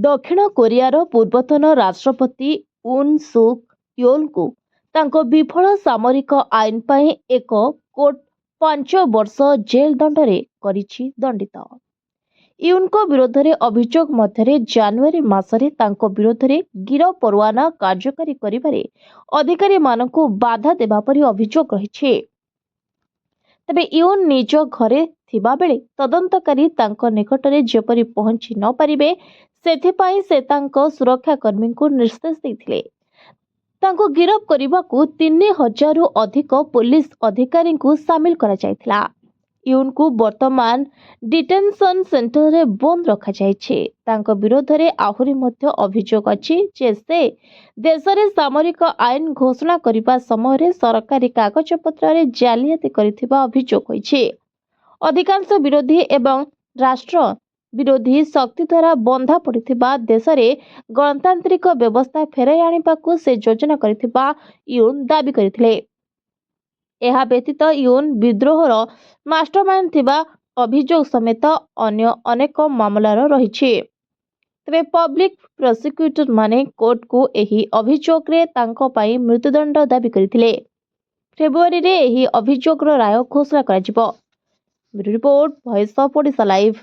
दक्षिण कोरियार पूर्वतन राष्ट्रपति उन सुक योलଙ୍କୁ ତାଙ୍କ ବିଫଳ ସାମରିକ ଆଇନ ପାଇଁ ଏକ କୋର୍ଟ 5 ବର୍ଷ ଜେଲ୍ ଦଣ୍ଡରେ କରିଛି ଦଣ୍ଡିତ। ୟୁନ୍ଙ୍କ ବିରୋଧରେ ଅଭିଯୋଗ ମଧ୍ୟରେ ଜାନୁଆରୀ ମାସରେ ତାଙ୍କ ବିରୋଧରେ ଗିରଫ ପରୱାନା କାର୍ଯ୍ୟକାରୀ କରିବାରେ ଅଧିକାରୀମାନଙ୍କୁ ବାଧା ଦେବା ପରି ଅଭିଯୋଗ ରହିଛି। ତେବେ ୟୁନ୍ ନିଜ ଘରେ ଥିବାବେଳେ ତଦନ୍ତକାରୀ ତାଙ୍କ ନିକଟରେ ଯେପରି ପହଞ୍ଚି ନ ପାରିବେ ସେଥିପାଇଁ ସେ ତାଙ୍କ ସୁରକ୍ଷାକର୍ମୀଙ୍କୁ ନିର୍ଦ୍ଦେଶ ଦେଇଥିଲେ। ତାଙ୍କୁ ଗିରଫ କରିବାକୁ 3000ରୁ ଅଧିକ ପୁଲିସ ଅଧିକାରୀଙ୍କୁ ସାମିଲ କରାଯାଇଥିଲା। ୟୁନ୍ଙ୍କୁ ବର୍ତ୍ତମାନ ଡିଟେନସନ୍ ସେଣ୍ଟରରେ ବନ୍ଦ ରଖାଯାଇଛି। ତାଙ୍କ ବିରୋଧରେ ଆହୁରି ମଧ୍ୟ ଅଭିଯୋଗ ଅଛି ଯେ ସେ ଦେଶରେ ସାମରିକ ଆଇନ ଘୋଷଣା କରିବା ସମୟରେ ସରକାରୀ କାଗଜପତ୍ରରେ ଜାଲିଆତି କରିଥିବା ଅଭିଯୋଗ ହୋଇଛି। ଅଧିକାଂଶ ବିରୋଧୀ ଏବଂ ରାଷ୍ଟ୍ର ବିରୋଧୀ ଶକ୍ତି ଦ୍ୱାରା ବନ୍ଧା ପଡ଼ିଥିବା ଦେଶରେ ଗଣତାନ୍ତ୍ରିକ ବ୍ୟବସ୍ଥା ଫେରାଇ ଆଣିବାକୁ ସେ ଯୋଜନା କରିଥିବା ୟୁନ୍ ଦାବି କରିଥିଲେ। ଏହା ବ୍ୟତୀତ ୟୁନ୍ ବିଦ୍ରୋହର ମାଷ୍ଟରମାଇଣ୍ଡ ଥିବା ଅଭିଯୋଗ ସମେତ ଅନ୍ୟ ଅନେକ ମାମଲାର ରହିଛି। ତେବେ ପବ୍ଲିକ୍ ପ୍ରସିକ୍ୟୁଟରମାନେ କୋର୍ଟକୁ ଏହି ଅଭିଯୋଗରେ ତାଙ୍କ ପାଇଁ ମୃତ୍ୟୁଦଣ୍ଡ ଦାବି କରିଥିଲେ। ଫେବୃଆରୀରେ ଏହି ଅଭିଯୋଗର ରାୟ ଘୋଷଣା କରାଯିବ। Bureau report, voice of Odisha live.